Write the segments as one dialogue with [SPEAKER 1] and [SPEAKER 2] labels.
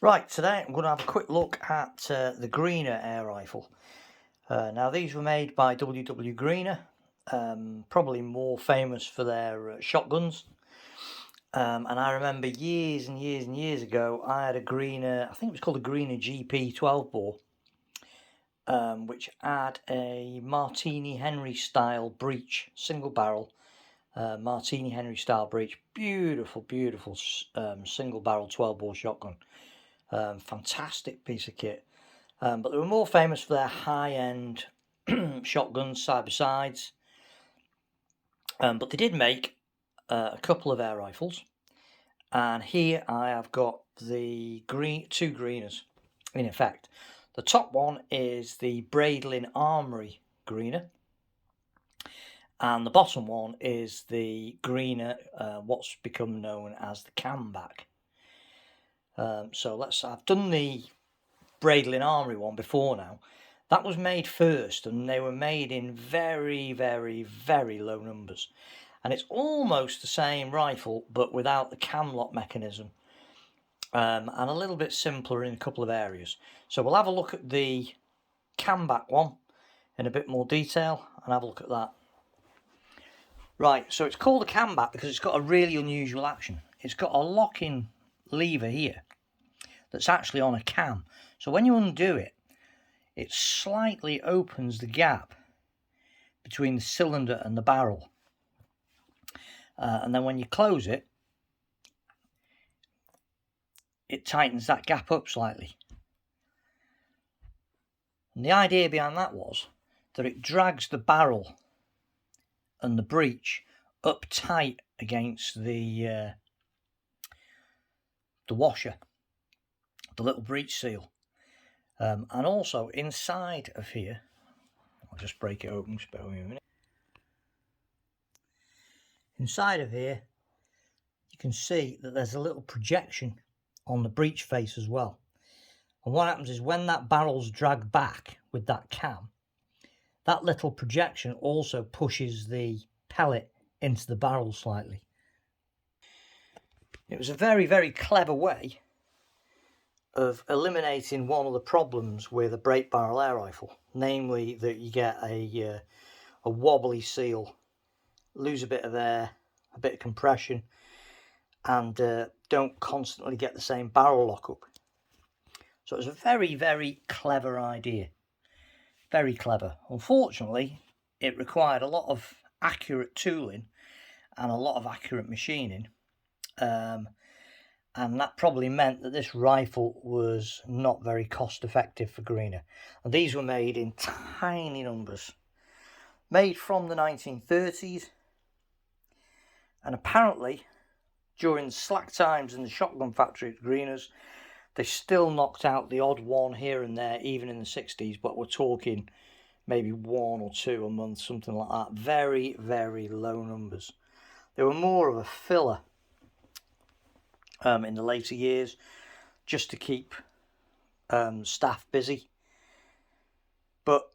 [SPEAKER 1] Right, today I'm going to have a quick look at the Greener air rifle. Now these were made by W.W. Greener, probably more famous for their shotguns. And I remember years and years and years ago, I had a Greener, I think it was called a Greener GP 12 bore, which had a Martini Henry style breech, single barrel, Martini Henry style breech, beautiful single barrel 12 bore shotgun. Fantastic piece of kit. But they were more famous for their high-end shotguns, side-by-sides. But they did make a couple of air rifles. And here I have got the two Greeners. In effect, the top one is the Braidlin Armory Greener. And the bottom one is the Greener, what's become known as the Camback. So I've done the Braidlin Armory one before now. That was made first, and they were made in very, very, very low numbers. And it's almost the same rifle, but without the cam lock mechanism, and a little bit simpler in a couple of areas. So we'll have a look at the Camback one in a bit more detail, and have a look at that. Right, so it's called a Camback because it's got a really unusual action. It's got a locking lever here that's actually on a cam. So when you undo it, it slightly opens the gap between the cylinder and the barrel. And then when you close it, it tightens that gap up slightly. And the idea behind that was that it drags the barrel and the breech up tight against the washer, the little breech seal. And also inside of here, I'll just break it open, just bear with me a minute. Inside of here, you can see that there's a little projection on the breech face as well. And what happens is when that barrel's dragged back with that cam, that little projection also pushes the pellet into the barrel slightly. It was a very, very clever way of eliminating one of the problems with a break barrel air rifle, namely that you get a wobbly seal, lose a bit of air, a bit of compression, and don't constantly get the same barrel lockup. So it was a very, very clever idea. Very clever. Unfortunately, it required a lot of accurate tooling and a lot of accurate machining. And that probably meant that this rifle was not very cost effective for Greener. And these were made in tiny numbers. Made from the 1930s. And apparently, during the slack times in the shotgun factory at Greener's, they still knocked out the odd one here and there, even in the 60s. But we're talking maybe one or two a month, something like that. Very, very low numbers. They were more of a filler in the later years, just to keep staff busy. But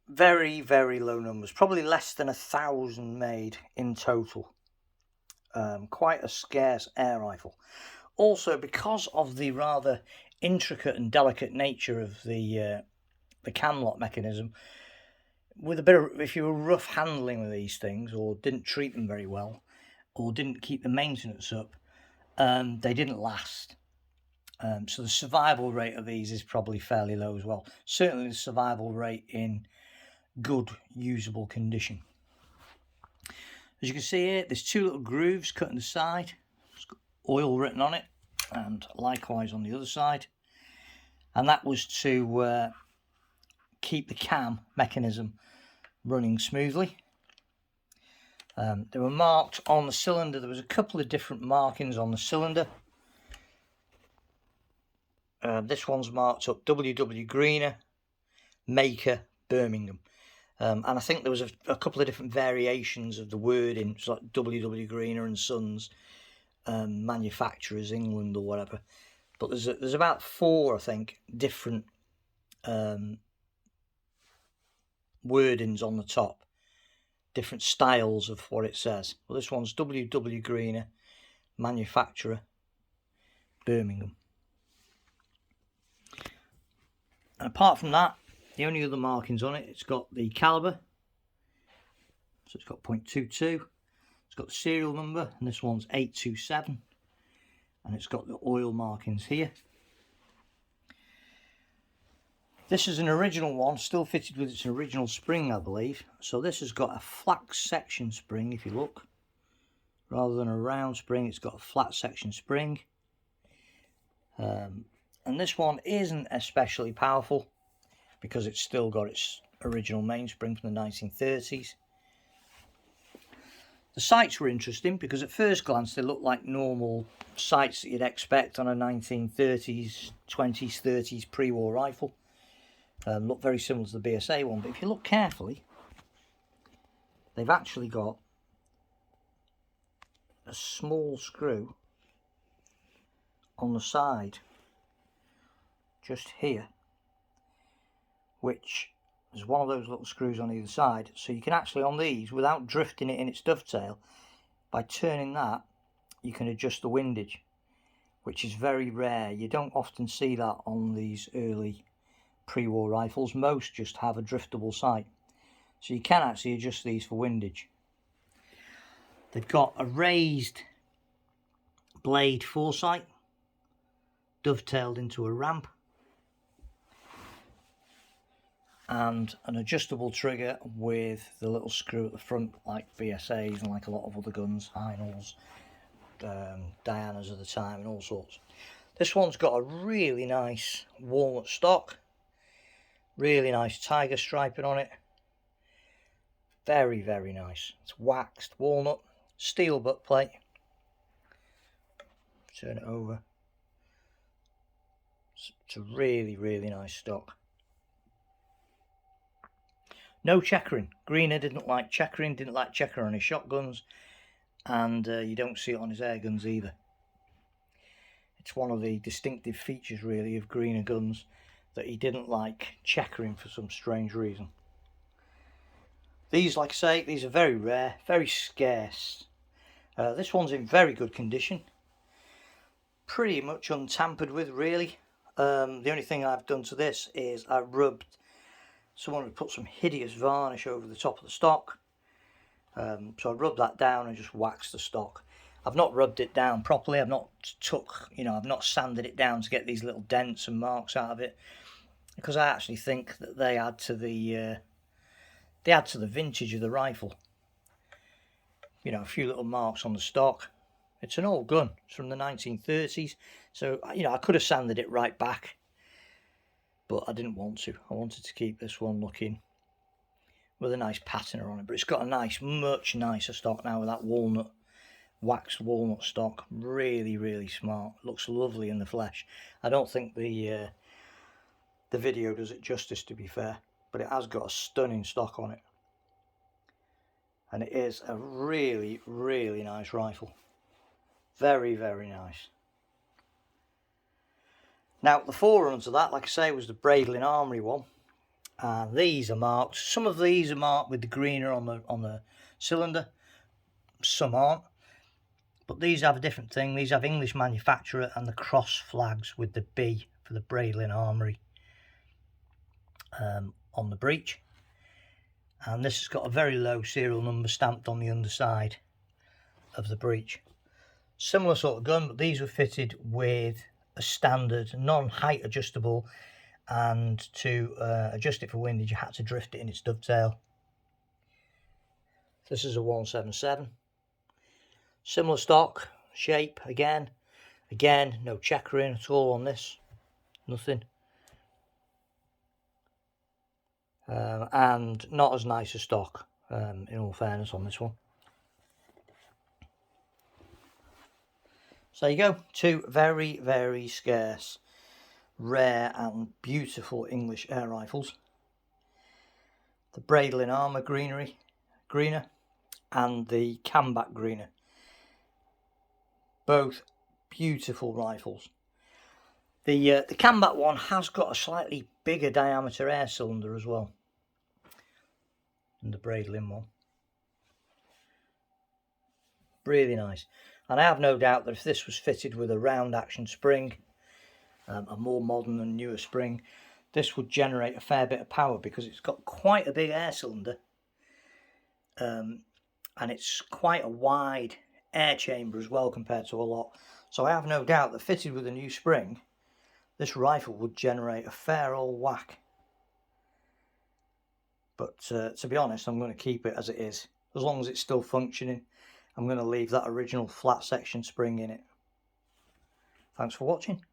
[SPEAKER 1] very, very low numbers. Probably less than 1,000 made in total. Quite a scarce air rifle. Also, because of the rather intricate and delicate nature of the cam lock mechanism, with a bit of, if you were rough handling with these things, or didn't treat them very well, or didn't keep the maintenance up, they didn't last. So the survival rate of these is probably fairly low as well. Certainly the survival rate in good usable condition. As you can see here, there's two little grooves cut in the side. It's got oil written on it, and likewise on the other side. And that was to keep the cam mechanism running smoothly. They were marked on the cylinder. There was a couple of different markings on the cylinder. This one's marked up W.W. Greener, maker, Birmingham. And I think there was a couple of different variations of the wording, it's like W.W. Greener and Sons, manufacturers, England or whatever. But there's about 4, I think, different wordings on the top. Different styles of what it says. Well, this one's W.W. Greener, manufacturer, Birmingham. And apart from that, the only other markings on it, it's got the calibre, so it's got .22, it's got the serial number, and this one's 827, and it's got the oil markings here. This is an original one, still fitted with its original spring, I believe. So this has got a flat section spring, if you look. Rather than a round spring, it's got a flat section spring. And this one isn't especially powerful because it's still got its original mainspring from the 1930s. The sights were interesting because at first glance they look like normal sights that you'd expect on a 1930s, 20s, 30s pre-war rifle. Look very similar to the BSA one, but if you look carefully, they've actually got a small screw on the side, just here, which is one of those little screws on either side, so you can actually, on these, without drifting it in its dovetail, by turning that, you can adjust the windage, which is very rare. You don't often see that on these early pre-war rifles. Most just have a driftable sight, so you can actually adjust these for windage. They've got a raised blade foresight dovetailed into a ramp, and an adjustable trigger with the little screw at the front like BSAs and like a lot of other guns, Heinels, Dianas of the time and all sorts. This one's got a really nice walnut stock, really nice tiger striping on it. Very, very nice. It's waxed walnut, steel butt plate. Turn it over. It's a really, really nice stock. No checkering. Greener didn't like checkering, didn't like checker on his shotguns, and you don't see it on his air guns either. It's one of the distinctive features really of Greener guns, that he didn't like checkering for some strange reason. These, like I say, these are very rare, very scarce. This one's in very good condition, pretty much untampered with really. The only thing I've done to this is I rubbed, someone had put some hideous varnish over the top of the stock, so I rubbed that down and just waxed the stock. I've not rubbed it down properly. I've not I've not sanded it down to get these little dents and marks out of it, because I actually think that they add to the vintage of the rifle. You know, a few little marks on the stock. It's an old gun. It's from the 1930s, so I could have sanded it right back, but I didn't want to. I wanted to keep this one looking with a nice patina on it. But it's got a nice, much nicer stock now with that walnut, waxed walnut stock. Really, really smart. Looks lovely in the flesh. I don't think the video does it justice, to be fair, but it has got a stunning stock on it, and it is a really, really nice rifle. Very, very nice. Now the forerunner to that, like I say, was the Breitling Armory one, and these are marked. Some of these are marked with the Greener on the cylinder, some aren't, but these have a different thing. These have English manufacturer and the cross flags with the B for the Breitling Armory on the breech, and this has got a very low serial number stamped on the underside of the breech. Similar sort of gun, but these were fitted with a standard non-height adjustable, and to adjust it for windage you had to drift it in its dovetail. This is a 177. Similar stock, shape again, no checkering at all on this, nothing. And not as nice a stock, in all fairness, on this one. So there you go, two very, very scarce, rare and beautiful English air rifles. The Breitling Armour Greener and the Camback Greener. Both beautiful rifles. The Camback one has got a slightly bigger diameter air cylinder as well than the Breitling one. Really nice. And I have no doubt that if this was fitted with a round action spring, a more modern and newer spring, this would generate a fair bit of power because it's got quite a big air cylinder, and it's quite a wide air chamber as well compared to a lot. So I have no doubt that fitted with a new spring, this rifle would generate a fair old whack. But to be honest, I'm going to keep it as it is. As long as it's still functioning, I'm going to leave that original flat section spring in it. Thanks for watching.